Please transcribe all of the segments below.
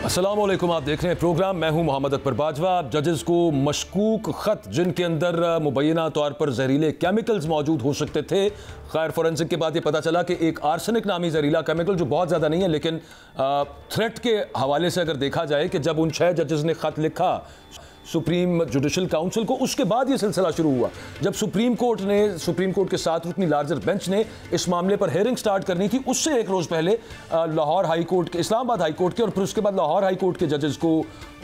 अस्सलाम वालेकुम, आप देख रहे हैं प्रोग्राम। मैं हूं मोहम्मद अकबर बाजवा। जजेस को मशकूक ख़त जिनके अंदर मुबैना तौर पर जहरीले केमिकल्स मौजूद हो सकते थे, खैर फोरेंसिक के बाद ये पता चला कि एक आर्सेनिक नामी जहरीला केमिकल, जो बहुत ज़्यादा नहीं है लेकिन थ्रेट के हवाले से अगर देखा जाए कि जब उन 6 जजेस ने ख़त लिखा सुप्रीम जुडिशल काउंसिल को, उसके बाद ये सिलसिला शुरू हुआ जब सुप्रीम कोर्ट के साथ रुकनी लार्जर बेंच ने इस मामले पर हेयरिंग स्टार्ट करनी थी। उससे एक रोज़ पहले लाहौर हाई कोर्ट के, इस्लामाबाद हाई कोर्ट के और फिर उसके बाद लाहौर हाई कोर्ट के जजेस को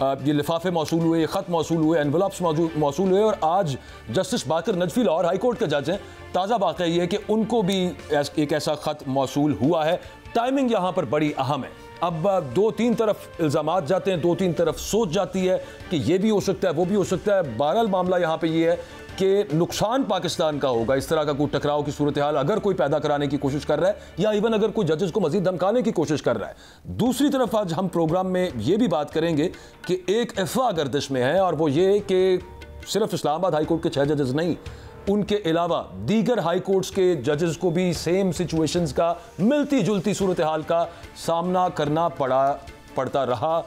ये लिफाफे मौसूल हुए, ये ख़त मौसूल हुए, एनवलप्स मौसूल हुए और आज जस्टिस बाकर नजफी लाहौर हाई कोर्ट के जज हैं। ताज़ा वाक़या ये है कि उनको भी एक ऐसा ख़त मौसूल हुआ है। टाइमिंग यहाँ पर बड़ी अहम है। अब 2-3 तरफ इल्ज़ामात जाते हैं, 2-3 तरफ सोच जाती है कि ये भी हो सकता है, वो भी हो सकता है। बहरहाल मामला यहाँ पे ये है कि नुकसान पाकिस्तान का होगा इस तरह का कोई टकराव की सूरत हाल अगर कोई पैदा कराने की कोशिश कर रहा है या इवन अगर कोई जजेस को मजीद धमकाने की कोशिश कर रहा है। दूसरी तरफ आज हम प्रोग्राम में ये भी बात करेंगे कि एक अफवाह गर्दिश में है और वो ये कि सिर्फ इस्लामाबाद हाई कोर्ट के 6 जजेस नहीं, उनके अलावा दीगर हाई कोर्ट्स के जजेस को भी सेम सिचुएशंस का, मिलती जुलती सूरत हाल का सामना करना पड़ता रहा।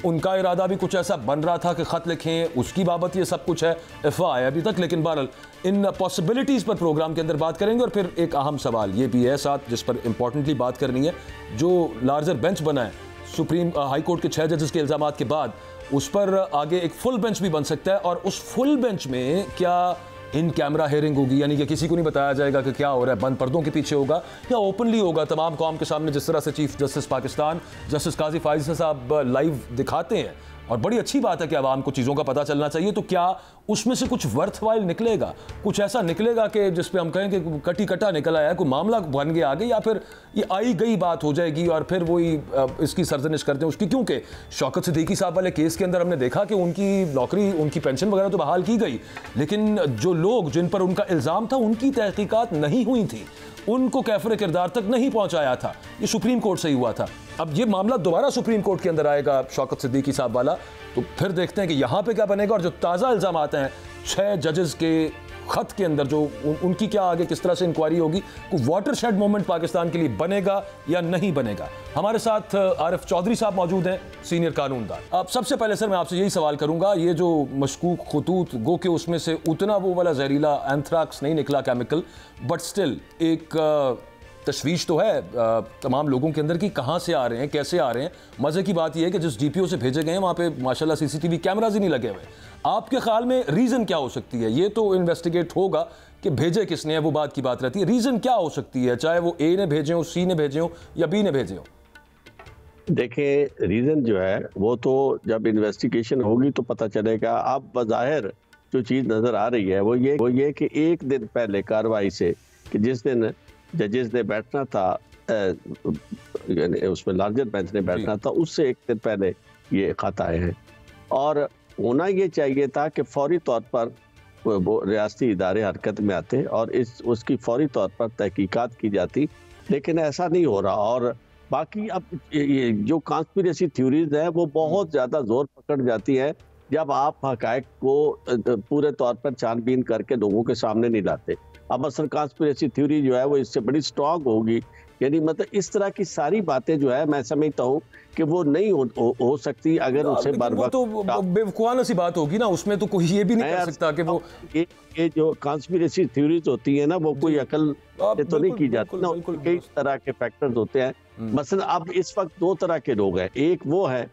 उनका इरादा भी कुछ ऐसा बन रहा था कि ख़त लिखें, उसकी बाबत ये सब कुछ है, अफवाह है अभी तक। लेकिन बहरहाल इन पॉसिबिलिटीज़ पर प्रोग्राम के अंदर बात करेंगे और फिर एक अहम सवाल ये भी है साथ जिस पर इंपॉर्टेंटली बात करनी है। जो लार्जर बेंच बना है सुप्रीम हाई कोर्ट के 6 जजेस के इल्ज़ामात के बाद, उस पर आगे एक फुल बेंच भी बन सकता है और उस फुल बेंच में क्या इन कैमरा हेयरिंग होगी, यानी कि किसी को नहीं बताया जाएगा कि क्या हो रहा है, बंद पर्दों के पीछे होगा या ओपनली होगा तमाम कौम के सामने, जिस तरह से चीफ जस्टिस पाकिस्तान जस्टिस काजी फाइज साहब लाइव दिखाते हैं। और बड़ी अच्छी बात है कि आवाम को चीज़ों का पता चलना चाहिए। तो क्या उसमें से कुछ वर्थवाइल निकलेगा, कुछ ऐसा निकलेगा कि जिस पे हम कहें कि कटी कटा निकल आया, कोई मामला बन गया आगे, या फिर ये आई गई बात हो जाएगी और फिर वही इसकी सरजनिश करते हैं उसकी। क्योंकि शौकत सिद्दीकी साहब वाले केस के अंदर हमने देखा कि उनकी नौकरी, उनकी पेंशन वगैरह तो बहाल की गई, लेकिन जो लोग जिन पर उनका इल्ज़ाम था उनकी तहकीकात नहीं हुई थी, उनको कैफर किरदार तक नहीं पहुंचाया था। ये सुप्रीम कोर्ट से ही हुआ था। अब ये मामला दोबारा सुप्रीम कोर्ट के अंदर आएगा शौकत सिद्दीकी साहब वाला, तो फिर देखते हैं कि यहाँ पे क्या बनेगा। और जो ताज़ा इल्ज़ाम आते हैं 6 जजेस के ख़त के अंदर, जो उनकी क्या आगे किस तरह से इंक्वायरी होगी, कोई वाटरशेड मोमेंट पाकिस्तान के लिए बनेगा या नहीं बनेगा। हमारे साथ आरिफ चौधरी साहब मौजूद हैं, सीनियर कानूनदान। अब सबसे पहले सर मैं आपसे यही सवाल करूंगा, ये जो मशकूक खतूत, गो के उसमें से उतना वो वाला जहरीला एंथ्राक्स नहीं निकला केमिकल, बट स्टिल एक तशवीश तो है तमाम लोगों के अंदर कि कहाँ से आ रहे हैं, कैसे आ रहे हैं। मज़े की बात यह है कि जिस डीपीओ से भेजे गए हैं वहाँ पे माशाल्लाह सीसीटीवी कैमराज ही नहीं लगे हुए। आपके ख्याल में रीज़न क्या हो सकती है? ये तो इन्वेस्टिगेट होगा कि भेजे किसने है, वो बात की बात रहती है। रीज़न क्या हो सकती है, चाहे वो ए ने भेजे हो, सी ने भेजे हो या बी ने भेजे हो? देखिए, रीज़न जो है वो तो जब इन्वेस्टिगेशन होगी तो पता चलेगा। अब बज़ाहिर जो चीज़ नज़र आ रही है वो ये कि एक दिन पहले कार्रवाई से, कि जिस दिन जजेस ने बैठना था, उसमें लार्जर बेंच ने बैठना था, उससे एक दिन पहले ये ख़त आए हैं। और होना ये चाहिए था कि फौरी तौर पर वो रियासती इदारे हरकत में आते और उसकी फौरी तौर पर तहकीकात की जाती, लेकिन ऐसा नहीं हो रहा। और बाकी अब ये जो कॉन्स्पिरेसी थ्योरीज है वो बहुत ज़्यादा जोर पकड़ जाती है जब आप हक़ाइक़ को पूरे तौर पर छानबीन करके लोगों के सामने नहीं लाते। अब असल कॉन्स्पिरेसी थ्योरी जो है वो इससे बड़ी स्ट्रॉन्ग होगी, यानी मतलब इस तरह की सारी बातें जो है मैं समझता हूँ कि वो नहीं हो सकती अगर उसे बार बार। तो बेवकूफ़ाना सी बात होगी ना, उसमें तो कोई ये भी नहीं कर सकता कि वो ये जो कॉन्स्पिरेसी थ्योरीज होती है ना वो कोई अकल से तो नहीं की जाती ना, कई तरह के फैक्टर्स होते हैं। मसलन अब इस वक्त 2 तरह के लोग हैं, एक वो है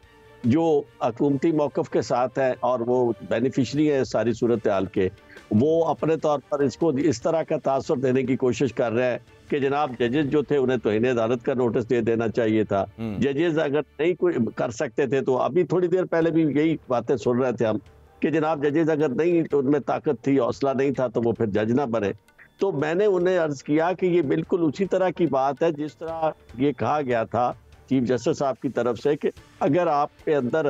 जो हुकूमती मौक़िफ़ के साथ है और वो बेनिफिशरी है सारी सूरत हाल के, वो अपने तौर पर इसको इस तरह का तासुर देने की कोशिश कर रहे हैं कि जनाब जजेस जो थे उन्हें तौहीन अदालत का नोटिस दे देना चाहिए था। जजेस अगर नहीं कोई कर सकते थे, तो अभी थोड़ी देर पहले भी यही बातें सुन रहे थे हम कि जनाब जजेस अगर नहीं, तो उनमें ताकत थी, हौसला नहीं था, तो वो फिर जज ना बने। तो मैंने उन्हें अर्ज किया कि ये बिल्कुल उसी तरह की बात है जिस तरह ये कहा गया था चीफ जस्टिस साहब की तरफ से कि अगर आपके अंदर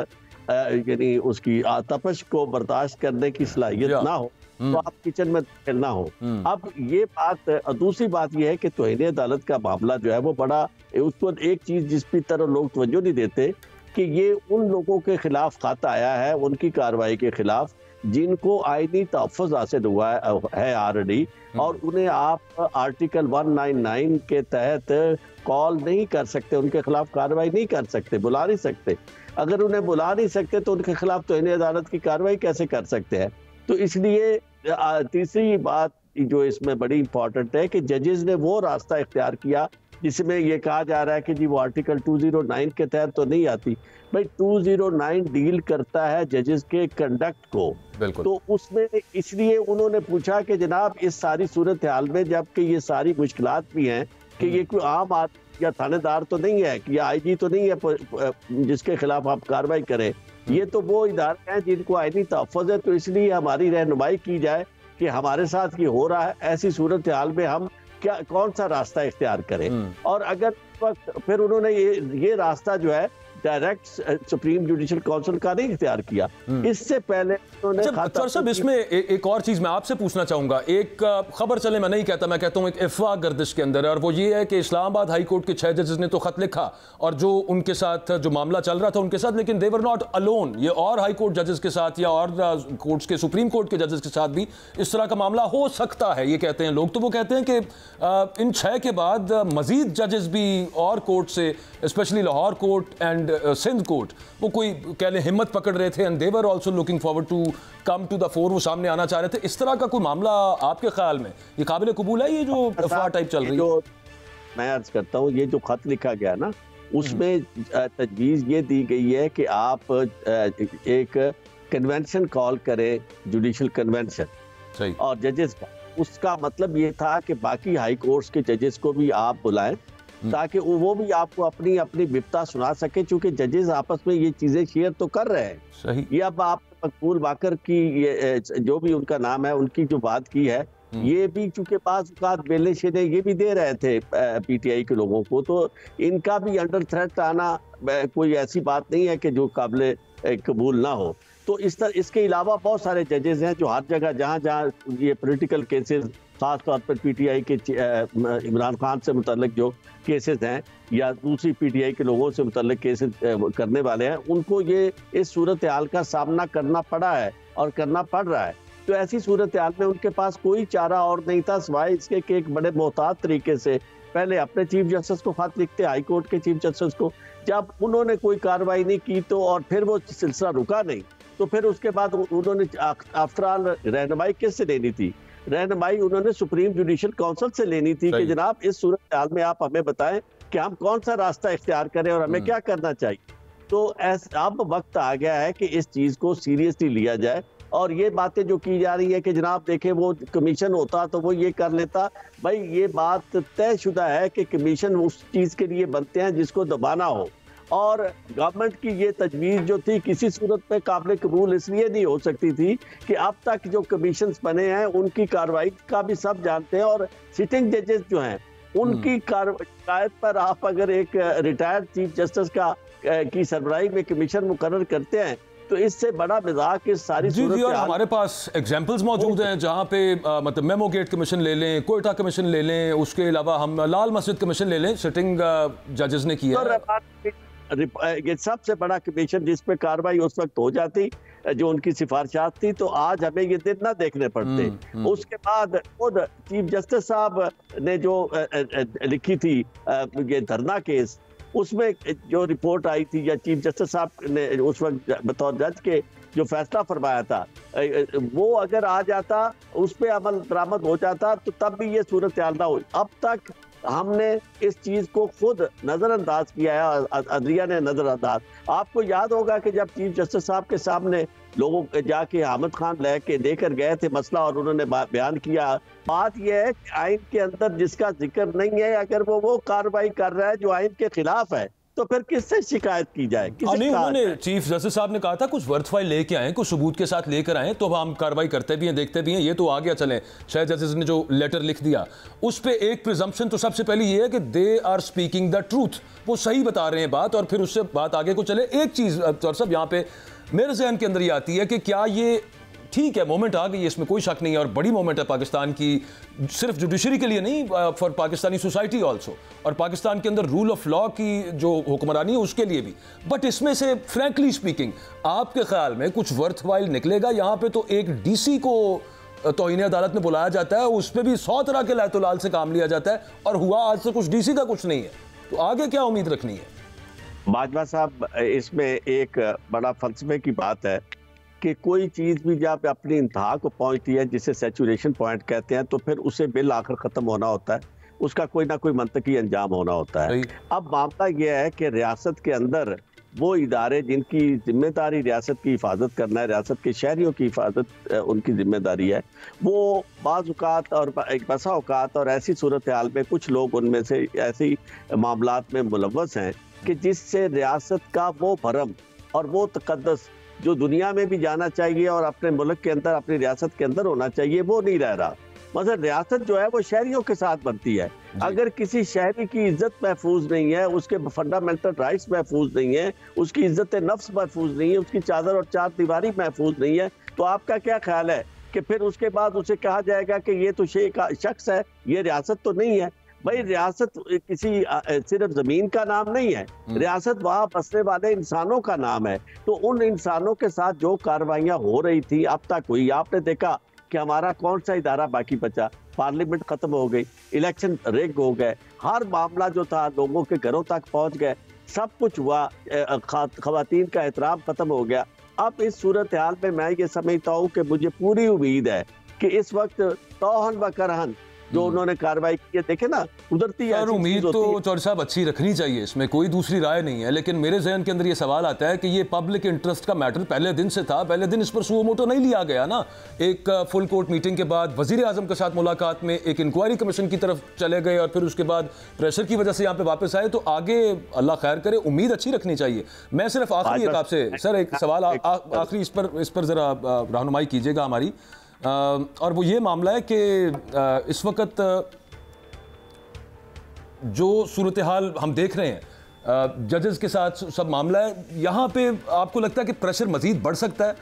यानी उसकी तपश को बर्दाश्त करने की सलाहियत ना हो तो आप किचन में खेलना हो। अब ये बात, दूसरी बात ये है कि तौहीन अदालत का मामला जो है वो बड़ा, उसको एक चीज जिसकी तरह लोग तवज्जो नहीं देते कि ये उन लोगों के खिलाफ खाता आया है, उनकी कार्रवाई के खिलाफ जिनको आईनी तहफ़्फ़ुज़ हासिल हुआ है ऑलरेडी, और उन्हें आप आर्टिकल 199 के तहत कॉल नहीं कर सकते, उनके खिलाफ कार्रवाई नहीं कर सकते, बुला नहीं सकते। अगर उन्हें बुला नहीं सकते तो उनके खिलाफ तौहीन अदालत की कार्रवाई कैसे कर सकते हैं? तो इसलिए तीसरी बात जो इसमें बड़ी इंपॉर्टेंट है कि जजेस ने वो रास्ता इख्तियार किया जिसमें ये कहा जा रहा है कि जी वो आर्टिकल 209 के तहत तो नहीं आती। भाई 209 डील करता है जजेस के कंडक्ट को, तो उसमें इसलिए उन्होंने पूछा कि जनाब इस सारी सूरत हाल में जबकि ये सारी मुश्किलात भी हैं कि ये कोई आम आदमी या थानेदार तो नहीं है कि या आईजी तो नहीं है जिसके खिलाफ आप कार्रवाई करें, ये तो वो इदारे हैं जिनको आईनी तहफ़्फ़ुज़ है। तो इसलिए हमारी रहनुमाई की जाए कि हमारे साथ ये हो रहा है, ऐसी सूरत हाल में हम क्या कौन सा रास्ता इख्तियार करें। और अगर वक्त फिर उन्होंने ये रास्ता जो है डायरेक्ट सुप्रीम जुडिशल काउंसिल का नहीं इख्तियार किया, इससे पहले उन्होंने साहब इसमें एक और चीज मैं आपसे पूछना चाहूंगा। एक खबर चले, मैं नहीं कहता, मैं कहता हूं एक अफवाह गर्दिश के अंदर है, और वो ये है कि इस्लामाबाद हाई कोर्ट के 6 जजेस ने तो खत लिखा और जो उनके साथ जो मामला चल रहा था उनके साथ, लेकिन दे वर नॉट अलोन, ये और हाई कोर्ट जजेस के साथ या और कोर्ट्स के सुप्रीम कोर्ट के जजेस के साथ भी इस तरह का मामला हो सकता है, ये कहते हैं लोग। तो वो कहते हैं कि इन 6 के बाद मजीद जजेस भी और कोर्ट से, specially Lahore court and Sindh court, वो कोई कह लें हिम्मत पकड़ रहे थे and they were also looking forward to come to the fore, वो सामने आना चाह रहे थे। इस तरह का कोई मामला आपके ख्याल में ये काबिल कबूल है, ये जो अफवाह टाइप चल रही है? मैं अर्ज करता हूँ, ये जो खत लिखा गया ना उसमें तजवीज़ ये दी गई है कि आप एक कन्वेंशन कॉल करें, जुडिशल कन्वेंशन, और जजेस का, उसका मतलब ये था कि बाकी हाई कोर्ट्स के जजेस को भी आप बुलाएं ताकि वो भी आपको अपनी अपनी विपता सुना सके, क्योंकि जजेस आपस में ये चीजें शेयर तो कर रहे हैं। सही। ये अब आप मकबूल बाकर की ये जो भी उनका नाम है, उनकी जो बात की है, ये भी चूंकि पास बेले शेने ये भी दे रहे थे पीटीआई के लोगों को, तो इनका भी अंडर थ्रेट आना कोई ऐसी बात नहीं है कि जो काबिल कबूल ना हो। तो इस तरह इसके अलावा बहुत सारे जजेस हैं जो हर जगह जहाँ जहाँ ये पॉलिटिकल केसेस, खास तौर पर पीटीआई के इमरान खान से मुतल्लिक जो केसेस हैं या दूसरी पीटीआई के लोगों से मुतल्लिक केसेस करने वाले हैं, उनको ये इस सूरत हाल का सामना करना पड़ा है और करना पड़ रहा है। तो ऐसी सूरत हाल में उनके पास कोई चारा और नहीं था सिवाय इसके कि एक बड़े मोहतात तरीके से पहले अपने चीफ जस्टिस को खत लिखते, हाई कोर्ट के चीफ जस्टिस को। जब उन्होंने कोई कार्रवाई नहीं की तो और फिर वो सिलसिला रुका नहीं, तो फिर उसके बाद उन्होंने आफ्टर रहनुमाई किससे लेनी थी? रहनुमाई उन्होंने सुप्रीम जुडिशल काउंसिल से लेनी थी कि जनाब इस सूरत हाल में आप हमें बताएं कि हम कौन सा रास्ता इख्तियार करें और हमें क्या करना चाहिए। तो अब वक्त आ गया है कि इस चीज को सीरियसली लिया जाए, और ये बातें जो की जा रही है कि जनाब देखें वो कमीशन होता तो वो ये कर लेता, भाई ये बात तयशुदा है कि कमीशन उस चीज के लिए बनते हैं जिसको दबाना हो, और गवर्नमेंट की ये तजवीज़ जो थी किसी सूरत में काबिल कबूल इसलिए नहीं हो सकती थी कि अब तक जो कमीशंस बने हैं उनकी कार्रवाई का भी सब जानते हैं, और सिटिंग जजेस जो हैं उनकी शिकायत पर आप अगर एक रिटायर्ड चीफ जस्टिस की सरबराही में कमीशन मुकर्रर करते हैं तो इससे बड़ा मजाक इस सारी सूरत। और हमारे पास एग्जाम्पल्स मौजूद हैं जहाँ पे मतलब मेमो गेट कमीशन ले लें, कोयटा कमीशन ले लें, उसके अलावा हम लाल मस्जिद कमीशन ले लें, सिटिंग जजेस ने किया है। ये सबसे बड़ा कमीशन जिस पे कार्रवाई उस वक्त हो जाती जो उनकी सिफारिशात थी, तो आज हमें ये दिन ना देखने पड़ते। उसके बाद खुद चीफ जस्टिस साहब ने जो लिखी थी ये धरना केस, उसमें जो रिपोर्ट आई थी या चीफ जस्टिस साहब ने उस वक्त बतौर जज के जो फैसला फरमाया था, वो अगर आ जाता, उस पर अमल दरामद हो जाता, तो तब भी ये सूरत हाल ना हुई। अब तक हमने इस चीज को खुद नजरअंदाज किया है, अदलिया ने नजरअंदाज। आपको याद होगा कि जब चीफ जस्टिस साहब के सामने लोगों जाके हामिद खान लेकर गए थे मसला और उन्होंने बयान किया, बात यह है कि आइन के अंदर जिसका जिक्र नहीं है, अगर वो कार्रवाई कर रहा है जो आइन के खिलाफ है, तो फिर किससे शिकायत की जाए? नहीं, उन्होंने चीफ जस्टिस साहब ने कहा था कुछ वर्थफाइल लेके आए, कुछ सबूत के साथ लेकर आए तो हम कार्रवाई करते भी हैं, देखते भी हैं। ये तो आ गया, चलें, शायद जस्टिस ने जो लेटर लिख दिया उस पर एक प्रिजम्पशन तो सबसे पहले ये है कि they are speaking the truth, वो सही बता रहे हैं बात, और फिर उससे बात आगे को चले। एक चीज़ साहब यहाँ पे मेरे जहन के अंदर ये आती है कि क्या ये ठीक है, मोमेंट आ गई है, इसमें कोई शक नहीं है, और बड़ी मोमेंट है पाकिस्तान की, सिर्फ जुडिशरी के लिए नहीं, फॉर पाकिस्तानी सोसाइटी ऑल्सो, और पाकिस्तान के अंदर रूल ऑफ लॉ की जो हुक्मरानी है उसके लिए भी। बट इसमें से फ्रैंकली स्पीकिंग आपके ख्याल में कुछ वर्थवाइल निकलेगा? यहाँ पे तो एक डीसी को तौहीन अदालत में बुलाया जाता है, उस पर भी 100 तरह के लातुलाल से काम लिया जाता है, और हुआ आज से कुछ डीसी का कुछ नहीं है। तो आगे क्या उम्मीद रखनी है? बाजवा साहब, इसमें एक बड़ा फलसफे की बात है कि कोई चीज भी जब अपनी इंतहा को पहुंचती है, जिसे सैचुरेशन पॉइंट कहते हैं, तो फिर उसे बिल आखिर खत्म होना होता है, उसका कोई ना कोई मंतकी अंजाम होना होता है। अब मामला यह है कि रियासत के अंदर वो इदारे जिनकी जिम्मेदारी रियासत की हिफाजत करना है, रियासत के शहरियों की हिफाजत उनकी जिम्मेदारी है, वो बाज़ औक़ात और बसा औक़ात और ऐसी सूरत हाल में कुछ लोग उनमें से ऐसी मामलात में मुलव्वस हैं कि जिससे रियासत का वो भरम और वो तक़द्दुस जो दुनिया में भी जाना चाहिए और अपने मुल्क के अंदर, अपनी रियासत के अंदर होना चाहिए, वो नहीं रह रहा। मतलब रियासत जो है वो शहरियों के साथ बनती है। अगर किसी शहरी की इज्जत महफूज नहीं है, उसके फंडामेंटल राइट्स महफूज नहीं है, उसकी इज्जत नफ्स महफूज नहीं है, उसकी चादर और चार दीवारी महफूज नहीं है, तो आपका क्या ख्याल है कि फिर उसके बाद उसे कहा जाएगा कि ये तो शख्स है, ये रियासत तो नहीं है? भाई, रियासत किसी सिर्फ जमीन का नाम नहीं है, रियासत वहाँ बसने वाले इंसानों का नाम है। तो उन इंसानों के साथ जो कार्रवाइयाँ हो रही थी अब तक हुई, आपने देखा कि हमारा कौन सा इदारा बाकी बचा? पार्लियामेंट खत्म हो गई, इलेक्शन रिग हो गए, हर मामला जो था लोगों के घरों तक पहुंच गए, सब कुछ हुआ, खवातीन का एहतराम खत्म हो गया। अब इस सूरत हाल में मैं ये समझता हूँ कि मुझे पूरी उम्मीद है कि इस वक्त तौहन व करहन जो उन्होंने कार्रवाई की है, देखे ना, कुदरती यार उम्मीद तो चौधरी साहब अच्छी रखनी चाहिए, इसमें कोई दूसरी राय नहीं है। लेकिन मेरे जहन के अंदर ये सवाल आता है कि ये पब्लिक इंटरेस्ट का मैटर पहले दिन से था, पहले दिन इस पर सुओ मोटो नहीं लिया गया ना। एक फुल कोर्ट मीटिंग के बाद वजीर आजम के साथ मुलाकात में एक इंक्वायरी कमीशन की तरफ चले गए और फिर उसके बाद प्रेशर की वजह से यहाँ पे वापस आए। तो आगे अल्लाह खैर करे, उम्मीद अच्छी रखनी चाहिए। मैं सिर्फ आखिरी एक आपसे सर एक सवाल आखिरी इस पर जरा रहनुमाई कीजिएगा हमारी, और वो ये मामला है कि इस वक्त जो सूरत हाल हम देख रहे हैं जजेस के साथ सब मामला है, यहाँ पे आपको लगता है कि प्रेशर मजीद बढ़ सकता है?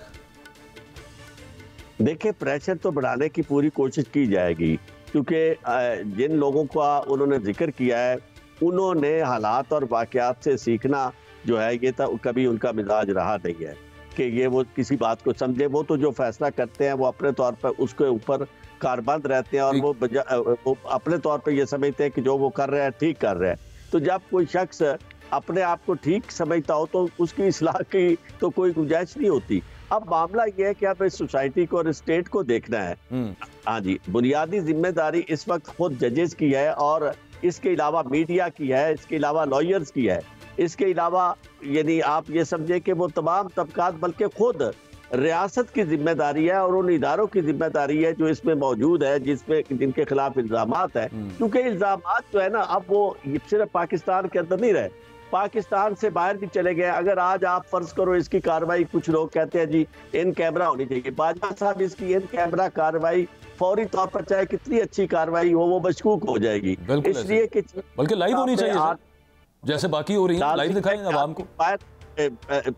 देखिए, प्रेशर तो बढ़ाने की पूरी कोशिश की जाएगी, क्योंकि जिन लोगों का उन्होंने जिक्र किया है उन्होंने हालात और वाक़यात से सीखना जो है ये तो कभी उनका मिजाज रहा नहीं है कि ये वो किसी बात को समझे। वो तो जो फैसला करते हैं वो अपने तौर पर उसके ऊपर कारबंद रहते हैं और वो अपने तौर पर ये समझते हैं कि जो वो कर रहे हैं ठीक कर रहे हैं। तो जब कोई शख्स अपने आप को ठीक समझता हो तो उसकी इस्लाह की तो कोई गुंजाइश नहीं होती। अब मामला ये है कि आप इस सोसाइटी को और स्टेट को देखना है। हाँ जी, बुनियादी जिम्मेदारी इस वक्त खुद जजेस की है और इसके अलावा मीडिया की है, इसके अलावा लॉयर्स की है, इसके अलावा यानी आप ये समझे कि वो तमाम तबकात बल्कि खुद रियासत की जिम्मेदारी है और उन इदारों की जिम्मेदारी है जो इसमें मौजूद है, जिनके खिलाफ इल्जामात है। क्योंकि इल्जामात जो है ना, अब वो सिर्फ पाकिस्तान के अंदर नहीं रहे, पाकिस्तान से बाहर भी चले गए। अगर आज आप फर्ज करो इसकी कार्रवाई, कुछ लोग कहते हैं जी इन कैमरा होनी चाहिए। बाजवा साहब, इसकी इन कैमरा कार्रवाई फौरी तौर पर चाहे कितनी अच्छी कार्रवाई हो वो मशकूक हो जाएगी, इसलिए कि बल्कि लाइव होनी चाहिए जैसे बाकी हो रही है, लाइव दिखाएं आवाम को,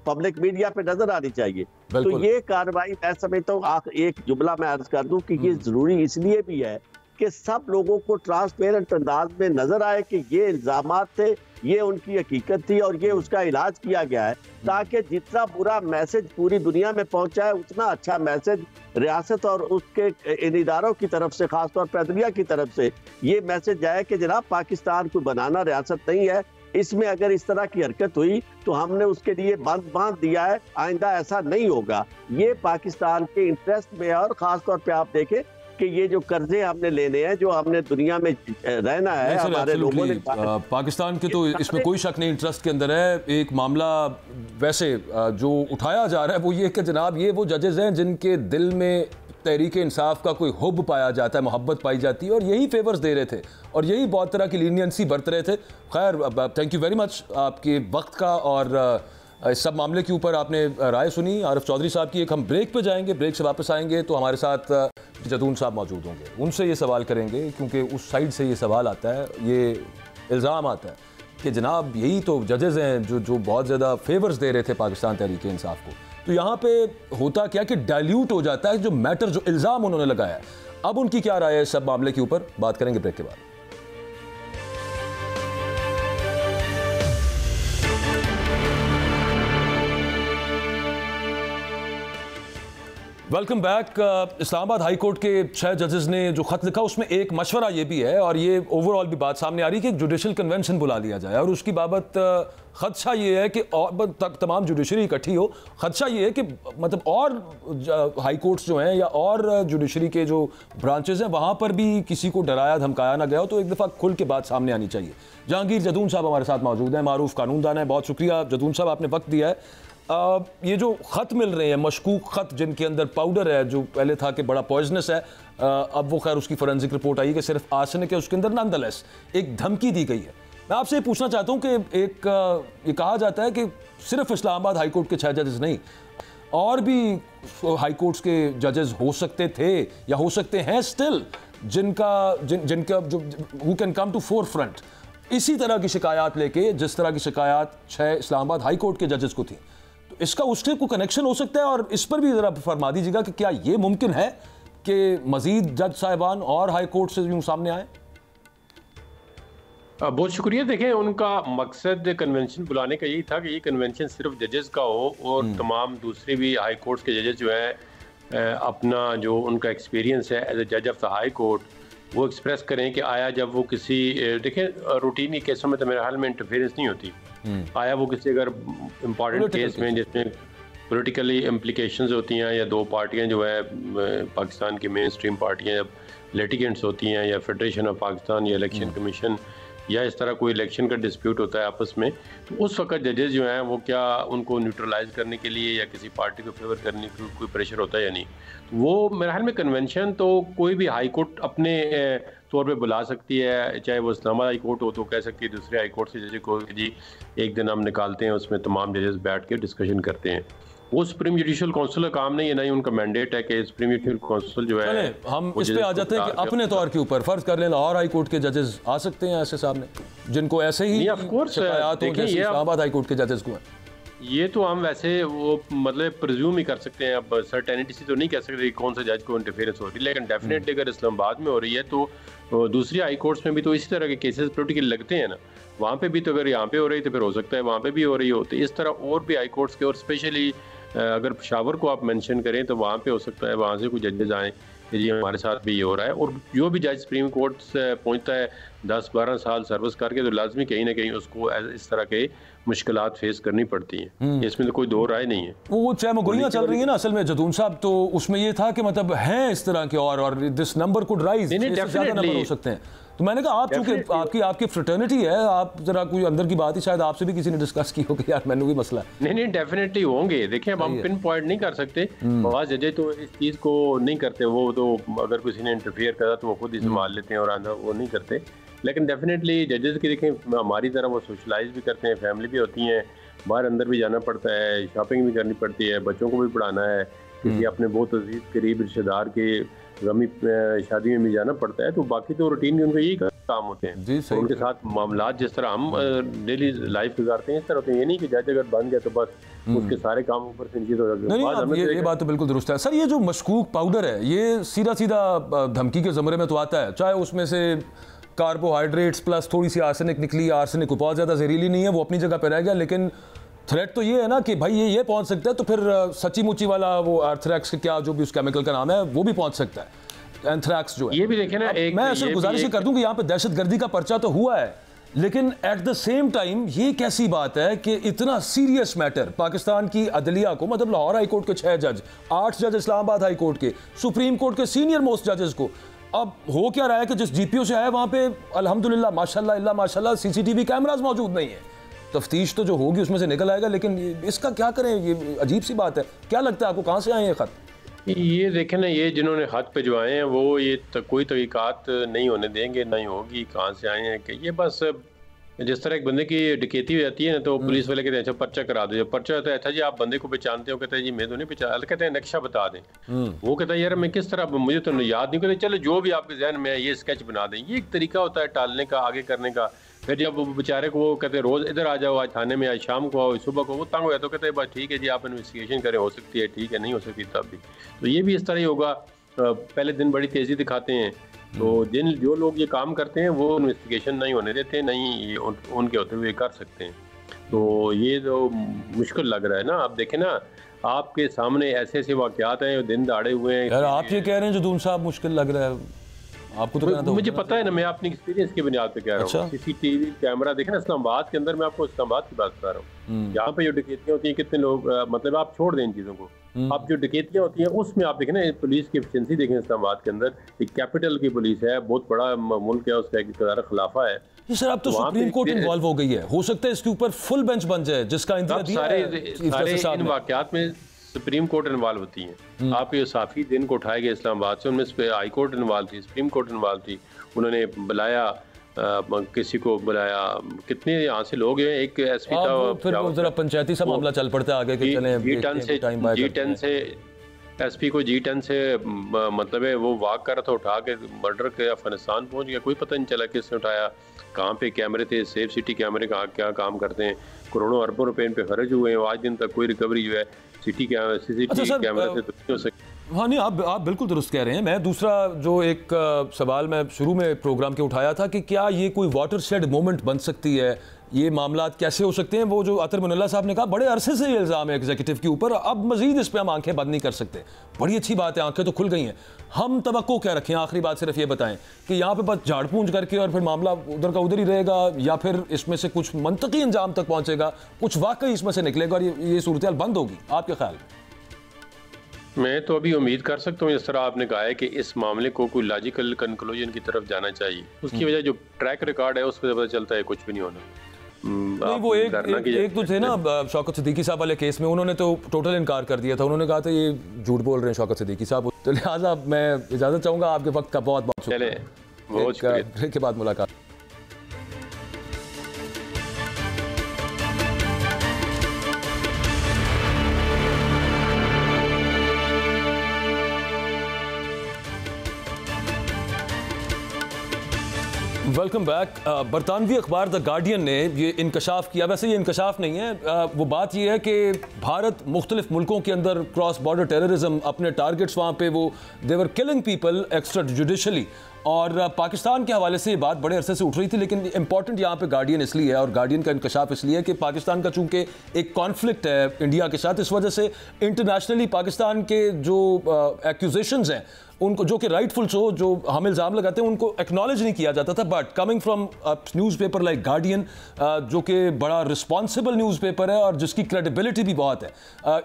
पब्लिक मीडिया पे नजर आनी चाहिए। तो ये कार्रवाई मैं समझता हूँ, एक जुमला मैं अर्ज कर दूं कि ये जरूरी इसलिए भी है कि सब लोगों को ट्रांसपेरेंट अंदाज में नजर आए कि ये इल्जामात थे, ये उनकी हकीकत थी और ये उसका इलाज किया गया है, ताकि जितना बुरा मैसेज पूरी दुनिया में पहुंचा है उतना अच्छा मैसेज रियासत और उसके इन इदारों की तरफ से, खासतौर पर अदलिया की तरफ से ये मैसेज जाए कि जनाब पाकिस्तान को बनाना रियासत नहीं है, इसमें अगर इस तरह की हरकत हुई तो हमने उसके लिए बांध दिया है, आइंदा ऐसा नहीं होगा। ये पाकिस्तान के इंटरेस्ट में है और खासतौर पे आप देखें कि ये जो कर्जे हमने लेने हैं, जो हमने दुनिया में रहना है, हमारे लोगों ने पाकिस्तान के, तो इसमें कोई शक नहीं इंटरेस्ट के अंदर है। एक मामला वैसे जो उठाया जा रहा है वो ये कि जनाब ये वो जजेस हैं जिनके दिल में तहरीक इंसाफ का कोई हुब पाया जाता है, मोहब्बत पाई जाती है, और यही फेवर्स दे रहे थे और यही बहुत तरह की लीनियंसी बरत रहे थे। खैर, थैंक यू वेरी मच आपके वक्त का, और इस सब मामले के ऊपर आपने राय सुनी आरिफ चौधरी साहब की। एक हम ब्रेक पे जाएंगे, ब्रेक से वापस आएंगे तो हमारे साथ जदून साहब मौजूद होंगे, उनसे ये सवाल करेंगे क्योंकि उस साइड से ये सवाल आता है, ये इल्ज़ाम आता है कि जनाब यही तो जजेस हैं जो बहुत ज़्यादा फेवर्स दे रहे थे पाकिस्तान तहरीक इंसाफ को। तो यहाँ पे होता क्या कि डाइल्यूट हो जाता है जो मैटर, जो इल्ज़ाम उन्होंने लगाया। अब उनकी क्या राय है इस सब मामले के ऊपर, बात करेंगे ब्रेक के बाद। Welcome back. Islamabad high court के 6 जजेस ने जो खत लिखा उसमें एक मशवरा ये भी है, और ये ओवरऑल भी बात सामने आ रही है कि एक जुडिशल कन्वेंशन बुला लिया जाए, और उसकी बाबत खदशा ये है कि और तमाम जुडिशरी इकट्ठी हो। खदशा ये है कि मतलब और हाई कोर्ट्स जो हैं या और जुडिशरी के जो ब्रांचेस हैं वहाँ पर भी किसी को डराया धमकाया ना गया हो, तो एक दफ़ा खुल के बात सामने आनी चाहिए। जहांगीर जदून साहब हमारे साथ मौजूद हैं, मारूफ कानूनदान है। बहुत शुक्रिया जदून साहब, आपने वक्त दिया है। ये जो ख़त मिल रहे हैं, मशकूक ख़त जिनके अंदर पाउडर है, जो पहले था कि बड़ा पॉइजनस है, अब वो खैर उसकी फोरेंसिक रिपोर्ट आई कि सिर्फ आर्सेनिक है उसके अंदर, नॉनदलेस एक धमकी दी गई है। मैं आपसे पूछना चाहता हूँ कि एक ये कहा जाता है कि सिर्फ इस्लामाबाद हाई कोर्ट के 6 जजेस नहीं, और भी हाई कोर्ट्स के जजेस हो सकते थे या हो सकते हैं स्टिल, जिनका जो who can come to forefront इसी तरह की शिकायत लेके, जिस तरह की शिकायत 6 इस्लामाबाद हाई कोर्ट के जजेस को थी। तो इसका उससे कोई कनेक्शन हो सकता है, और इस पर भी ज़रा फरमा दीजिएगा कि क्या ये मुमकिन है कि मजीद जज साहिबान और हाई कोर्ट से यूँ सामने आए? बहुत शुक्रिया। देखें, उनका मकसद कन्वेंशन बुलाने का यही था कि ये कन्वेंशन सिर्फ जजेस का हो, और तमाम दूसरे भी हाई कोर्ट्स के जजेस जो हैं अपना जो उनका एक्सपीरियंस है एज ए जज ऑफ द हाई कोर्ट वो एक्सप्रेस करें कि आया जब वो किसी, देखें रूटीनी केसों में तो मेरे हाल में इंटरफेरेंस नहीं होती, आया वो किसी अगर इम्पॉर्टेंट केस में जिसमें पॉलिटिकली इम्प्लीकेशंस होती हैं, या दो पार्टियां जो है पाकिस्तान की मेन स्ट्रीम पार्टियां जब लिटिगेंट्स होती हैं, या फेडरेशन ऑफ पाकिस्तान या इलेक्शन कमीशन, या इस तरह कोई इलेक्शन का डिस्प्यूट होता है आपस में, तो उस वक्त जजेस जो हैं वो क्या उनको न्यूट्रलाइज करने के लिए या किसी पार्टी को फेवर करने के कोई प्रेशर होता है या नहीं। वो मेरे ख्याल में कन्वेंशन तो कोई भी हाई कोर्ट अपने तौर पे बुला सकती है, चाहे वो इस्लामाबाद हाई कोर्ट हो तो कह सकती है दूसरे हाई कोर्ट से जजेस को जी एक दिन हम निकालते हैं, उसमें तमाम जजेस बैठ के डिस्कशन करते हैं। वो सुप्रीम जुडिशल काउंसिल का काम नहीं है, ना ही उनका मैंडेट है कि सुप्रीम जुडिशल काउंसिल जो है। हम इस पे आ जाते हैं कि अपने तौर के ऊपर फर्ज कर लें लाहौर हाई कोर्ट के जजेस आ सकते हैं ऐसे सामने, जिनको ऐसे ही शिकायत हो जैसे इस्लामाबाद हाई कोर्ट के जजेस को है। ये तो हम वैसे वो मतलब प्रिज्यूम ही कर सकते हैं, अब सर्टेनिटी से तो नहीं कह सकते कौन सा जज को इंटरफेरेंस हो रही है, लेकिन डेफिनेटली अगर इस्लामाबाद में हो रही है तो दूसरी हाई कोर्ट्स में भी तो इसी तरह के केसेस पोलिटिकल लगते हैं ना, वहाँ पे भी तो अगर यहाँ पे हो रही तो फिर हो सकता है वहाँ पे भी हो रही हो। तो इस तरह और भी हाई कोर्ट्स के, और स्पेशली अगर पेशावर को आप मेंशन करें तो वहाँ पे हो सकता है वहाँ से कुछ जजेस आएँ कि जी हमारे साथ भी ये हो रहा है। और जो भी जज सुप्रीम कोर्ट से पहुँचता है 10-12 साल सर्विस करके, तो लाजमी कहीं ना कहीं उसको इस तरह के मुश्किलात फेस करनी पड़ती हैं, इसमें तो कोई दो राय नहीं है। वो चाहे मुगलियाँ चल रही है ना असल में जदून साहब, तो उसमें ये था कि मतलब हैं इस तरह के और दिस नंबर कुड राइज, ज़्यादा नंबर हो सकते हैं। तो मैंने कहा आप चूंकि आपकी फ्रेटर्निटी है, आप जरा कोई अंदर की बात ही शायद आपसे भी किसी ने डिस्कस की होगी, यार मैंने भी मसला है। नहीं डेफिनेटली होंगे। देखिए अब हम पिन पॉइंट नहीं कर सकते, बहुत जजेस तो इस चीज़ को नहीं करते, वो तो अगर किसी ने इंटरफियर करा तो वो खुद ही संभाल लेते हैं और आंधा वो नहीं करते। लेकिन डेफिनेटली जजेस की देखें हमारी तरह वो सोशलाइज भी करते हैं, फैमिली भी होती हैं, बाहर अंदर भी जाना पड़ता है, शॉपिंग भी करनी पड़ती है, बच्चों को भी पढ़ाना है, किसी अपने बहुत अजीज करीब रिश्तेदार के गमी शादी में भी जाना पड़ता है। तो बाकी तो रूटीन उनका यही काम होते हैं, तो उनके साथ मामला जिस तरह हम डेली लाइफ गुजारते हैं इस तरह होते हैं। ये नहीं कि जज अगर बन गया तो बस उसके सारे काम ऊपर से नीचे हो जाते हैं। ये बात तो बिल्कुल दुरुस्त है सर। ये जो मशकूक पाउडर है ये सीधा सीधा धमकी के ज़मरे में तो आता है, चाहे उसमें से कार्बोहाइड्रेट्स प्लस थोड़ी सी आर्सेनिक निकली, आर्सेनिक बहुत ज़्यादा जहरीली नहीं है, वो अपनी जगह पर रह गया, लेकिन थ्रेट तो ये है ना कि भाई ये पहुंच सकता है, तो फिर सच्ची मुची वाला वो एंथ्रैक्स के क्या जो भी उस केमिकल का नाम है वो भी पहुंच सकता है। एंथ्रैक्स जो है ये भी देखें ना, मैं ऐसे गुजारिश कर दूं कि यहाँ पे दहशतगर्दी का पर्चा तो हुआ है, लेकिन एट द सेम टाइम ये कैसी बात है कि इतना सीरियस मैटर पाकिस्तान की अदलिया को, मतलब लाहौर हाई कोर्ट के 6 जज, 8 जज इस्लामाबाद हाई कोर्ट के, सुप्रीम कोर्ट के सीनियर मोस्ट जजेस को, अब हो क्या रहा है कि जिस जीपीओ से है वहां पे अल्हम्दुलिल्लाह माशाल्लाह इल्ला माशाल्लाह सीसीटीवी कैमरास मौजूद नहीं है। तफ्तीश तो जो होगी उसमें से निकल आएगा, लेकिन इसका क्या करें, ये अजीब सी बात है। क्या लगता है आपको, कहाँ से आए ये खत? ये देखें ना, ये जिन्होंने खत भिजवाए हैं वो ये कोई तहकीकात नहीं होने देंगे, नहीं होगी, कहाँ से आए हैं कि ये बस जिस तरह एक बंदे की डकैती हो जाती है ना तो पुलिस वाले कहते हैं अच्छा पर्चा करा दो, जब पर्चा होता है अच्छा जी आप बंदे को पहचानते हो, कहते हैं जी मैं तो नहीं पहचान, कहते हैं नक्शा बता दें, वो कहता है यार मैं किस तरह, मुझे तो याद नहीं, कहते चलो जो भी आपके जहन में है ये स्केच बना दें। ये एक तरीका होता है टालने का, आगे करने का, फिर जब वो बेचारे को वो कहते रोज़ इधर आ जाओ, आज थाने में, आज शाम को आओ, सुबह को, वो तंग हो तो कहते हैं बस ठीक है जी आप इन्वेस्टिगेशन करें, हो सकती है ठीक है, नहीं हो सकती तब भी। तो ये भी इस तरह ही होगा, पहले दिन बड़ी तेज़ी दिखाते हैं, तो जो लोग ये काम करते हैं वो इन्वेस्टिगेशन नहीं होने देते, नहीं उनके होते हुए कर सकते हैं। तो ये तो मुश्किल लग रहा है ना। आप देखें ना, आपके सामने ऐसे ऐसे वाक़यात हैं दिन दहाड़े हुए हैं। यार आप ये कह रहे हैं जदून साहब मुश्किल लग रहा है, आपको तो मुझे पता है ना, मैं अपनी एक्सपीरियंस की बुनियाद पे कह रहा हूँ। अच्छा? सीसीटीवी कैमरा देखें ना, इस्लामाबाद के अंदर, मैं आपको इस्लामाबाद की बात बता रहा हूँ, यहाँ पे जो डकैतियाँ होती हैं, कितने लोग, मतलब आप छोड़ दें इन चीज़ों को, आप जो डकैतियाँ होती हैं उसमें आप देखें ना, पुलिस की एफिशिएंसी देखें इस्लामाबाद के अंदर, एक कैपिटल की पुलिस है, बहुत बड़ा मुल्क है, उसका एक इक़्तिदार खिलाफा है। सर अब तो सुप्रीम कोर्ट इन्वॉल्व हो गई है, हो सकता है इसके ऊपर फुल बेंच बन जाए जिसका इंतजार दिया है सारे इन वाक़यात में सुप्रीम कोर्ट इन्वॉल्व होती हैं। आपके साफी दिन को उठाए गए इस्लामाबाद से, उनमें हाई कोर्ट इन्वॉल्व थी, सुप्रीम कोर्ट इन्वॉल्व थी, उन्होंने बुलाया, किसी को बुलाया, कितने यहाँ से लोग हैं, एक एसपी था, फिर जरा पंचायती सा मामला चल पड़ता है आगे कि चलें G10 से एसपी को G10 से मतलब है वो वाक कर रहा था, उठा के मर्डर के अफगानिस्तान पहुंच गया, कोई पता नहीं चला किसने उठाया, कहाँ पे कैमरे थे, सेफ सिटी कैमरे कहाँ क्या काम करते हैं, करोड़ों अरबों रुपए इन पे खर्च हुए हैं, आज दिन तक कोई रिकवरी जो है सिटी CCTV कैमरे से तो नहीं हो सकती। हाँ नहीं, आप बिल्कुल दुरुस्त कह रहे हैं। मैं दूसरा जो एक सवाल मैं शुरू में प्रोग्राम के उठाया था कि क्या ये कोई वाटरशेड मोमेंट बन सकती है, ये मामला कैसे हो सकते हैं, वो जो अतर मुनल्ला साहब ने कहा बड़े अरसे से ये इल्ज़ाम है एग्जीक्यूटिव के ऊपर, अब मजीद इस पर हम आंखें बंद नहीं कर सकते। बड़ी अच्छी बात है, आंखें तो खुल गई हैं, हम तवक्को क्या रखें? आखिरी बात सिर्फ ये बताएं कि यहाँ पे बस झाड़ पूंछ करके और फिर मामला उधर का उधर ही रहेगा, या फिर इसमें से कुछ मंतकी अंजाम तक पहुँचेगा, कुछ वाकई इसमें से निकलेगा और ये सूरत हाल बंद होगी? आपके ख्याल? मैं तो अभी उम्मीद कर सकता हूँ, इस तरह आपने कहा है कि इस मामले को कोई लॉजिकल कंक्लूजन की तरफ जाना चाहिए, उसकी वजह जो ट्रैक रिकॉर्ड है उस पर पता चलता है कुछ भी नहीं होना। नहीं, वो एक तो थे ना शौकत सिद्दीकी साहब वाले केस में, उन्होंने तो टोटल इनकार कर दिया था, उन्होंने कहा था ये झूठ बोल रहे हैं शौकत सिद्दीकी साहब। तो लिहाजा मैं इजाज़त चाहूँगा, आपके वक्त का बहुत बहुत शुक्रिया, ब्रेक के बाद मुलाकात। Welcome back. बरतानवी अखबार द गार्डियन ने ये इंकशाफ किया, वैसे ये इंकशाफ नहीं है, वो बात ये है कि भारत मुख्तलिफ मुल्कों के अंदर क्रॉस बॉर्डर टेररिज्म, अपने टारगेट्स वहाँ पे वो देवर किलिंग पीपल एक्स्ट्रा जुडिशली, और पाकिस्तान के हवाले से ये बात बड़े अरसे से उठ रही थी, लेकिन इंपॉर्टेंट यहाँ पे गार्डियन इसलिए है और गार्डियन का इंकशाफ इसलिए है कि पाकिस्तान का चूंकि एक कॉन्फ्लिक्ट है इंडिया के साथ, इस वजह से इंटरनेशनली पाकिस्तान के जो एक्यूजेशंस हैं उनको, जो कि राइटफुल जो हम इल्ज़ाम लगाते हैं, उनको एक्नॉलेज नहीं किया जाता था। But coming from newspaper like guardian, जो कि बड़ा रिस्पॉन्सिबल न्यूज़पेपर है और जिसकी क्रेडिबिलिटी भी बहुत है,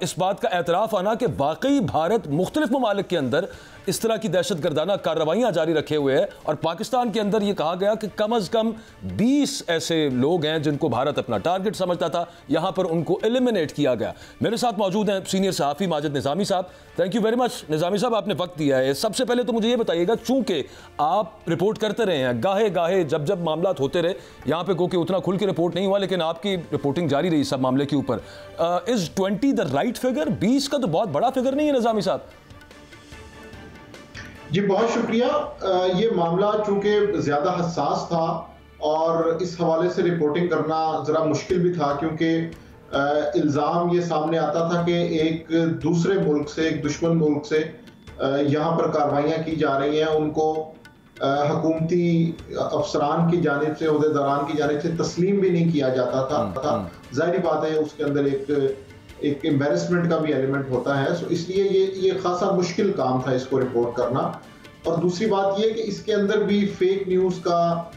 इस बात का एतराफ़ आना कि वाकई भारत मुख्तलिफ ममालिक के अंदर इस तरह की दहशतगर्दाना कार्रवाइयाँ जारी रखे हुए है, और पाकिस्तान के अंदर ये कहा गया कि कम अज़ कम 20 ऐसे लोग हैं जिनको भारत अपना टारगेट समझता था, यहाँ पर उनको एलिमिनेट किया गया। मेरे साथ मौजूद हैं सीनियर सहाफ़ी माजिद निज़ामी साहब। थैंक यू वेरी मच निज़ामी साहब, आपने वक्त दिया है। सबसे पहले तो मुझे ये बताइएगा, चूंकि आप रिपोर्ट करते रहे हैं गाहे गाहे, जब मामला होते रहे, यहाँ पे कि उतना खुल के रिपोर्ट नहीं हुआ, लेकिन आपकी रिपोर्टिंग जारी रही सब मामले के ऊपर। Is 20 the right figure? 20 का तो बहुत बड़ा फिगर नहीं है निज़ामी साहब? जी बहुत शुक्रिया। ये मामला चूंकि ज्यादा हसास था और इस हवाले से रिपोर्टिंग करना जरा मुश्किल भी था, क्योंकि इल्जाम ये सामने आता था कि एक दूसरे मुल्क से, एक दुश्मन मुल्क से यहाँ पर कार्रवाइयाँ की जा रही हैं, उनको हुकूमती अफसरान की जानिब से, ओहदेदारान की जानिब से तस्लीम भी नहीं किया जाता था। जाहिर बात है उसके अंदर एक एम्बैरेसमेंट का भी एलिमेंट होता है, सो इसलिए ये खासा मुश्किल काम था इसको रिपोर्ट करना। और दूसरी बात ये कि इसके अंदर भी फेक न्यूज़ का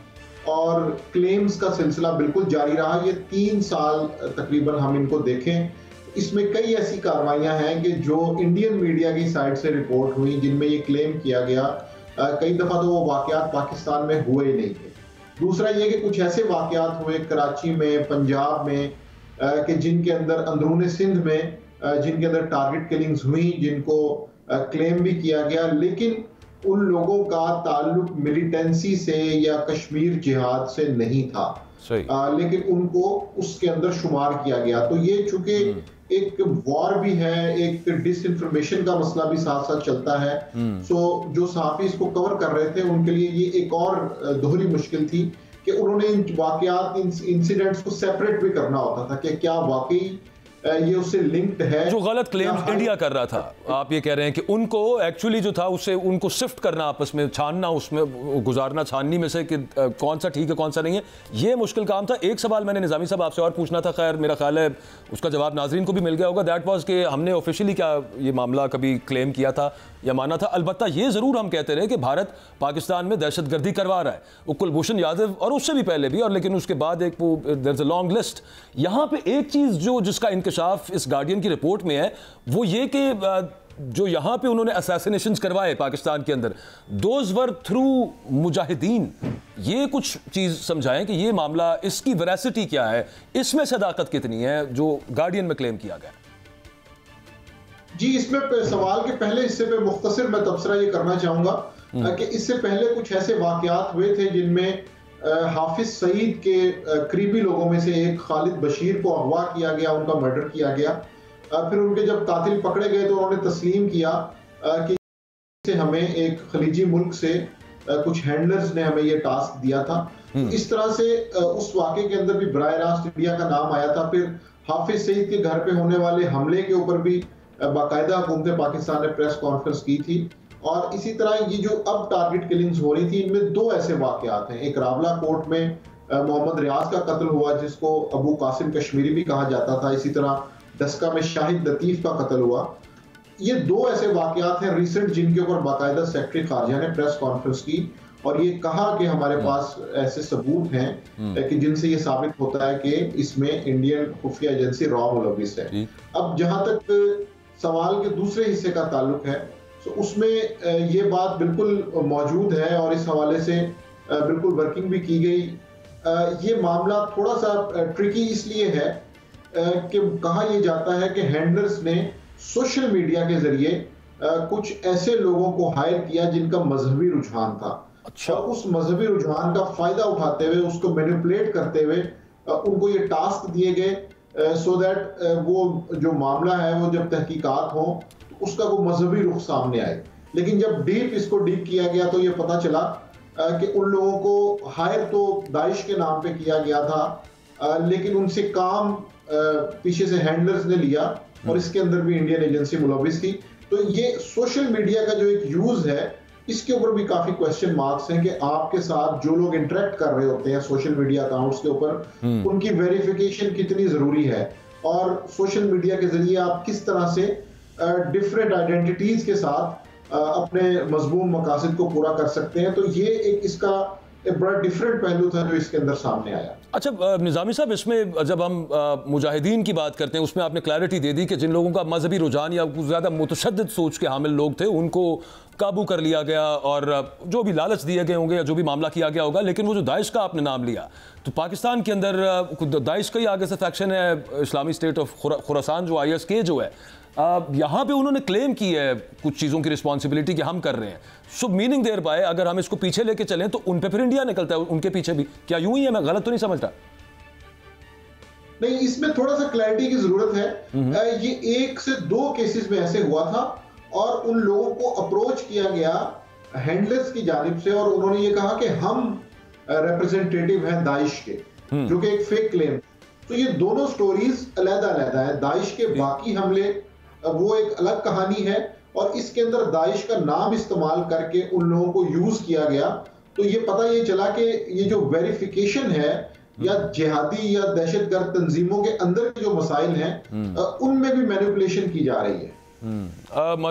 और क्लेम्स का सिलसिला बिल्कुल जारी रहा। ये 3 साल तकरीबन हम इनको देखें, इसमें कई ऐसी कार्रवाइयां हैं कि जो इंडियन मीडिया की साइड से रिपोर्ट हुई, जिनमें ये क्लेम किया गया, कई दफ़ा तो वो वाक़यात पाकिस्तान में हुए ही नहीं थे। दूसरा ये कि कुछ ऐसे वाक़यात हुए कराची में, पंजाब में, कि जिनके अंदर अंदरूनी सिंध में जिनके अंदर टारगेट किलिंग्स हुई, जिनको क्लेम भी किया गया, लेकिन उन लोगों का ताल्लुक मिलिटेंसी से या कश्मीर जिहाद से नहीं था, लेकिन उनको उसके अंदर शुमार किया गया। तो ये चूंकि एक वॉर भी है, एक डिसइंफॉर्मेशन का मसला भी साथ साथ चलता है, सो जो सहाफी इसको कवर कर रहे थे उनके लिए ये एक और दोहरी मुश्किल थी कि उन्होंने इन वाकयात, इंसिडेंट्स को सेपरेट भी करना होता था कि क्या वाकई ये उससे लिंक्ड है। जो गलत क्लेम्स इंडिया कर रहा था, आप ये कह रहे हैं कि उनको एक्चुअली जो था उससे उनको शिफ्ट करना, आपस में छानना, उसमें गुजारना छाननी में से कि कौन सा ठीक है कौन सा नहीं है, ये मुश्किल काम था। एक सवाल मैंने निज़ामी साहब आपसे और पूछना था, खैर मेरा ख्याल है उसका जवाब नाजरीन को भी मिल गया होगा। दैट वाज कि हमने ऑफिशियली क्या ये मामला कभी क्लेम किया था या माना था। अलबत्ता ये ज़रूर हम कहते रहे कि भारत पाकिस्तान में दहशतगर्दी करवा रहा है, वो कुलभूषण यादव और उससे भी पहले भी, और लेकिन उसके बाद एक वो there is a long list. यहाँ पे एक चीज़ जो जिसका इंकशाफ इस गार्डियन की रिपोर्ट में है वो ये कि जो यहाँ पे उन्होंने असैसिनेशंस करवाए पाकिस्तान के अंदर, दोज वर थ्रू मुजाहिदीन। ये कुछ चीज़ समझाएं कि ये मामला, इसकी वेरासिटी क्या है, इसमें सदाकत कितनी है जो गार्डियन में क्लेम किया गया। जी, इसमें सवाल के पहले हिस्से पे मुख्तसर मैं तबसरा ये करना चाहूंगा कि इससे पहले कुछ ऐसे वाकयात हुए थे जिनमें हाफिज सईद के करीबी लोगों में से एक खालिद बशीर को अगवा किया गया, उनका मर्डर किया गया। फिर उनके जब कातिल पकड़े गए तो उन्होंने तस्लीम किया कि हमें एक खलीजी मुल्क से कुछ हैंडलर्स ने हमें ये टास्क दिया था। इस तरह से उस वाक़े के अंदर भी बराह रास्त इंडिया का नाम आया था। फिर हाफिज सईद के घर पे होने वाले हमले के ऊपर भी बाकायदा हुकूमत पाकिस्तान ने प्रेस कॉन्फ्रेंस की थी। और इसी तरह ये जो अब टारगेट किलिंग्स हो रही थी, इनमें दो ऐसे वाकयात हैं। एक रावला कोर्ट में मोहम्मद रियाज का कत्ल हुआ जिसको अबू कासिम कश्मीरी भी कहा जाता था। इसी तरह दस्का में शाहिद लतीफ का कत्ल हुआ। ये दो ऐसे वाकयात हैं रिसेंट जिनके ऊपर बाकायदा सेक्रेटरी खारजा ने प्रेस कॉन्फ्रेंस की और ये कहा कि हमारे पास ऐसे सबूत हैं कि जिनसे ये साबित होता है कि इसमें इंडियन खुफिया एजेंसी रॉ मुलविस है। अब जहां तक सवाल के दूसरे हिस्से का ताल्लुक है तो उसमें ये बात बिल्कुल मौजूद है और इस हवाले से बिल्कुल वर्किंग भी की गई। ये मामला थोड़ा सा ट्रिकी इसलिए है कि कहा यह जाता है कि हैंडलर्स ने सोशल मीडिया के जरिए कुछ ऐसे लोगों को हायर किया जिनका मजहबी रुझान था। अच्छा। और उस मजहबी रुझान का फायदा उठाते हुए, उसको मैनिपुलेट करते हुए उनको ये टास्क दिए गए सो दैट वो जो मामला है वो जब तहकीकात हो तो उसका वो मजहबी रुख सामने आए। लेकिन जब इसको डीप किया गया तो ये पता चला कि उन लोगों को हायर तो दाइश के नाम पे किया गया था, लेकिन उनसे काम पीछे से हैंडलर्स ने लिया और इसके अंदर भी इंडियन एजेंसी मुलविस थी। तो ये सोशल मीडिया का जो एक यूज है इसके ऊपर भी काफी क्वेश्चन मार्क्स हैं कि आपके साथ जो लोग इंटरेक्ट कर रहे होते हैं सोशल मीडिया अकाउंट्स के ऊपर उनकी वेरिफिकेशन कितनी जरूरी है और सोशल मीडिया के जरिए आप किस तरह से डिफरेंट आइडेंटिटीज के साथ अपने मजमून मकासद को पूरा कर सकते हैं। तो ये एक इसका एक बड़ा डिफरेंट पहलू था जो इसके अंदर सामने आया। अच्छा निज़ामी साहब, इसमें जब हम मुजाहिदीन की बात करते हैं उसमें आपने क्लैरिटी दे दी कि जिन लोगों का मजहबी रुझान या कुछ ज़्यादा मुतशद्दिद सोच के हामिल लोग थे उनको काबू कर लिया गया और जो भी लालच दिए गए होंगे या जो भी मामला किया गया होगा। लेकिन वो जो दाइश का आपने नाम लिया तो पाकिस्तान के अंदर दाइश का ही आगे से फैक्शन है इस्लामी स्टेट ऑफ खुरासान जो ISK जो है, यहाँ पे उन्होंने क्लेम की है कुछ चीज़ों की रिस्पॉन्सिबिलिटी कि हम कर रहे हैं। सो मीनिंग देयर बाय अगर हम इसको पीछे लेके चलें तो उन पे फिर इंडिया निकलता है उनके पीछे भी। क्या यूं ही है? मैं गलत तो नहीं समझता? नहीं, इसमें थोड़ा सा क्लैरिटी की जरूरत है। ये 1 से 2 केसेस में ऐसे हुआ था और उन लोगों को अप्रोच किया गया हैंडलर्स की जानिब से और उन्होंने ये कहा कि हम रिप्रेजेंटेटिव हैं दाइश के, जो कि एक फेक क्लेम। तो ये दोनों स्टोरीज अलग-अलग है। दाइश के बाकी हमले वो एक अलग कहानी है और इसके अंदर दाइश का नाम इस्तेमाल करके उन लोगों को यूज किया गया। तो ये पता ये चला कि ये जो वेरिफिकेशन है या जिहादी या दहशतगर्द तंजीमों के अंदर के जो मसाइल हैं उनमें भी मैनिपुलेशन की जा रही है।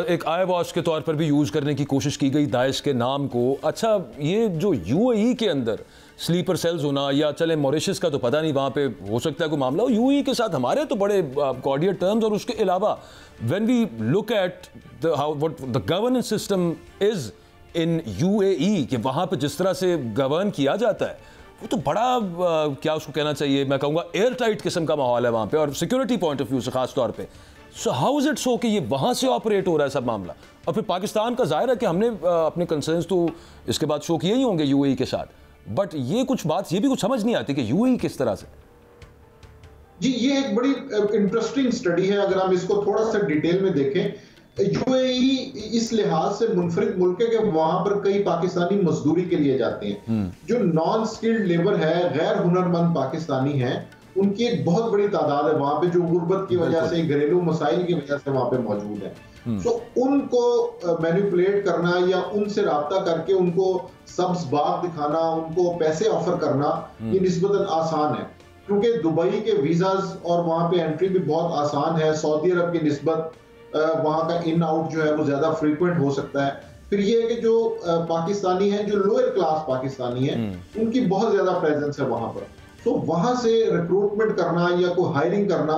एक आई वॉश के तौर पर भी यूज करने की कोशिश की गई दाइश के नाम को। अच्छा, ये जो UAE के अंदर स्लीपर सेल्स होना या चले मॉरिशस का तो पता नहीं, वहाँ पे हो सकता है कोई मामला हो। UAE के साथ हमारे तो बड़े कॉर्डियल टर्म्स और उसके अलावा when we look at what the governance system is in UAE कि वहाँ पे जिस तरह से गवर्न किया जाता है वो तो बड़ा क्या उसको कहना चाहिए, मैं कहूँगा एयर टाइट किस्म का माहौल है वहाँ पे और सिक्योरिटी पॉइंट ऑफ व्यू से खास तौर पे। So how is it so कि ये वहाँ से ऑपरेट हो रहा है सब मामला? और फिर पाकिस्तान का जाहिर है कि हमने अपने कंसर्न्स तो इसके बाद शो किए ही होंगे UAE के साथ, बट ये कुछ बात ये भी कुछ समझ नहीं आती कि UAE किस तरह से। जी, ये एक बड़ी इंटरेस्टिंग स्टडी है। अगर हम इसको थोड़ा सा डिटेल में देखें यूएई इस लिहाज से मुनफरिद मुल्क है कि वहां पर कई पाकिस्तानी मजदूरी के लिए जाते हैं। जो नॉन स्किल्ड लेबर है, गैर हुनरमंद पाकिस्तानी हैं, उनकी एक बहुत बड़ी तादाद है वहां पे जो गुर्बत की वजह से, घरेलू मसाइल की वजह से वहां पे मौजूद है। तो उनको मैनिपुलेट करना या उनसे राब्ता करके उनको सब्ज बाग दिखाना, उनको पैसे ऑफर करना, ये निस्बतन आसान है क्योंकि दुबई के वीजाज और वहां पे एंट्री भी बहुत आसान है। सऊदी अरब की निस्बत वहां का इन आउट जो है वो ज्यादा फ्रीक्वेंट हो सकता है। फिर ये है कि जो पाकिस्तानी हैं, जो लोअर क्लास पाकिस्तानी हैं, उनकी बहुत ज्यादा प्रेजेंस है वहां पर। तो वहां से रिक्रूटमेंट करना या कोई हायरिंग करना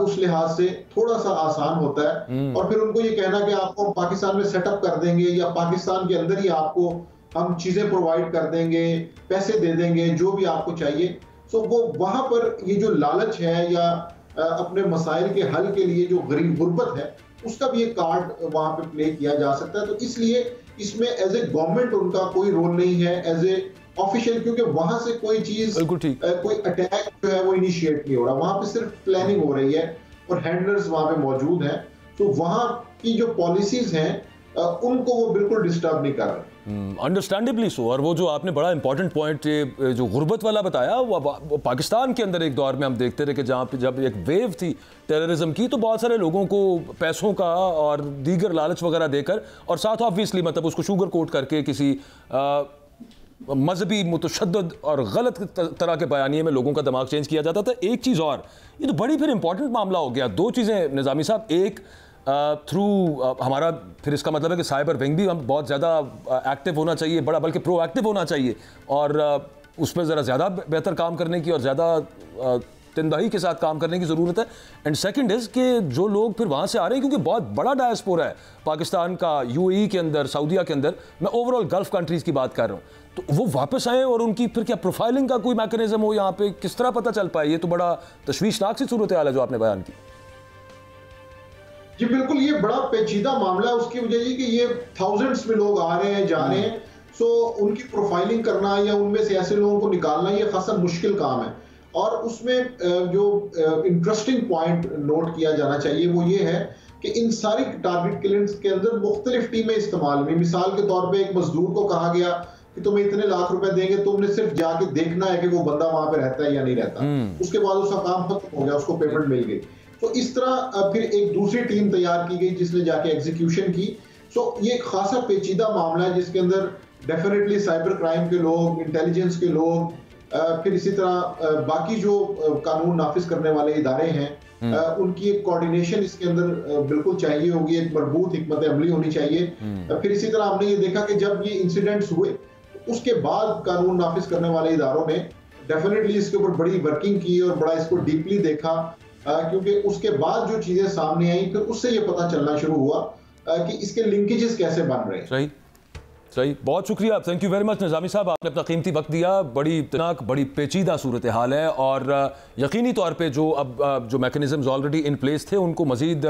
उस लिहाज से थोड़ा सा आसान होता है। और फिर उनको ये कहना कि आपको हम पाकिस्तान में सेटअप कर देंगे या पाकिस्तान के अंदर ही आपको हम चीजें प्रोवाइड कर देंगे, पैसे दे देंगे, जो भी आपको चाहिए। तो वो वहां पर ये जो लालच है या अपने मसाइल के हल के लिए जो गरीब गुर्बत है, उसका भी एक कार्ड वहां पे प्ले किया जा सकता है। तो इसलिए इसमें एज ए गवर्नमेंट उनका कोई रोल नहीं है, एज ए ऑफिशियल, क्योंकि वहां से कोई चीज, कोई अटैक जो है वो इनिशिएट नहीं हो रहा। वहां पे सिर्फ प्लानिंग हो रही है और हैंडलर्स वहां पे मौजूद हैं। तो वहां की जो पॉलिसीज हैं उनको वो बिल्कुल डिस्टर्ब नहीं कर रहे। अंडरस्टैंडेबली सो। और वो जो आपने बड़ा इंपॉर्टेंट पॉइंट जो गुर्बत वाला बताया, वो पाकिस्तान के अंदर एक दौर में हम देखते रहे कि जहाँ पे जब एक वेव थी टेररिज्म की, तो बहुत सारे लोगों को पैसों का और दीगर लालच वगैरह देकर, और साथ ऑब्वियसली मतलब उसको शुगर कोट करके किसी मजहबी मुतशद्दद और गलत तरह के बयानिए में लोगों का दिमाग चेंज किया जाता था। एक चीज़ और, ये तो बड़ी फिर इंपॉर्टेंट मामला हो गया। दो चीज़ें निज़ामी साहब, एक थ्रू हमारा फिर इसका मतलब है कि साइबर विंग भी हम बहुत ज़्यादा एक्टिव होना चाहिए, बड़ा बल्कि प्रोएक्टिव होना चाहिए, और उस पर ज़रा ज़्यादा बेहतर काम करने की और ज़्यादा तनदही के साथ काम करने की ज़रूरत है। एंड सेकंड इज़ कि जो लोग फिर वहाँ से आ रहे हैं, क्योंकि बहुत बड़ा डायस्पोरा है पाकिस्तान का यूएई के अंदर, सऊदीया के अंदर, मैं ओवरऑल गल्फ़ कंट्रीज़ की बात कर रहा हूँ, तो वो वापस आए और उनकी फिर क्या प्रोफाइलिंग का कोई मैकेनिज्म हो यहाँ पे, किस तरह पता चल पाए? ये तो बड़ा तशवीशनाक सी सूरत हाल है जो आपने बयान की। जी बिल्कुल, ये बड़ा पेचीदा मामला है। उसकी वजह ये कि ये थाउजेंड्स में लोग आ रहे हैं, जा रहे हैं, सो उनकी प्रोफाइलिंग करना या उनमें से ऐसे लोगों को निकालना ये खासा मुश्किल काम है। और उसमें जो इंटरेस्टिंग पॉइंट नोट किया जाना चाहिए वो ये है कि इन सारी टारगेट किलिंग्स के अंदर मुख्तलिफ टीमें इस्तेमाल हुई। मिसाल के तौर पे एक मजदूर को कहा गया कि तुम्हें इतने लाख रुपए देंगे, तुमने सिर्फ जाके देखना है कि वो बंदा वहां पे रहता है या नहीं रहता। उसके बाद उसका काम खत्म हो गया, उसको पेमेंट मिल गई। तो इस तरह फिर एक दूसरी टीम तैयार की गई जिसने जाके एग्जीक्यूशन की। सो ये एक खासा पेचीदा मामला है जिसके अंदर डेफिनेटली साइबर क्राइम के लोग, इंटेलिजेंस के लोग, फिर इसी तरह बाकी जो कानून नाफिज करने वाले इदारे हैं, उनकी एक कोऑर्डिनेशन इसके अंदर बिल्कुल चाहिए होगी, एक मजबूत हिकमत अमली होनी चाहिए। फिर इसी तरह हमने ये देखा कि जब ये इंसिडेंट्स हुए उसके बाद कानून नाफिज करने वाले इदारों ने डेफिनेटली इसके ऊपर बड़ी वर्किंग की और बड़ा इसको डीपली देखा, क्योंकि उसके बाद जो चीजें सामने आई फिर उससे ये पता चलना शुरू हुआ कि इसके लिंकेजेस कैसे बन रहे हैं। सही सही, बहुत शुक्रिया, थैंक यू वेरी मच निज़ामी साहब, आपने अपना कीमती वक्त दिया। बड़ी तनाक, बड़ी पेचीदा सूरत हाल है, और यकीनी तौर पे जो अब जो मैकेनिज़म्स ऑलरेडी इन प्लेस थे उनको मज़ीद,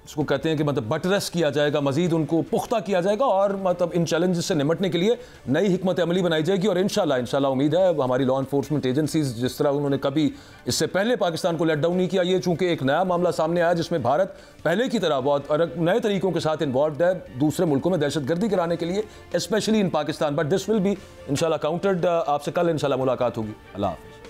जिसको कहते हैं कि मतलब बटरेस किया जाएगा, मज़ीद उनको पुख्ता किया जाएगा, और मतलब इन चैलेंजेस से निपटने के लिए नई हिकमत अमली बनाई जाएगी। और इंशाल्लाह उम्मीद है हमारी लॉ इन्फोर्समेंट एजेंसीज, जिस तरह उन्होंने कभी इससे पहले पाकिस्तान को लेट डाउन नहीं किया, ये चूँकि एक नया मामला सामने आया जिसमें भारत पहले की तरह बहुत नए तरीकों के साथ इन्वॉल्व है दूसरे मुल्कों में दहशतगर्दी कराने के लिए, specially in Pakistan, but this will be इंशाल्लाह काउंटर्ड। आपसे कल इंशाल्लाह मुलाकात होगी। अल्लाह हाफ़िज़।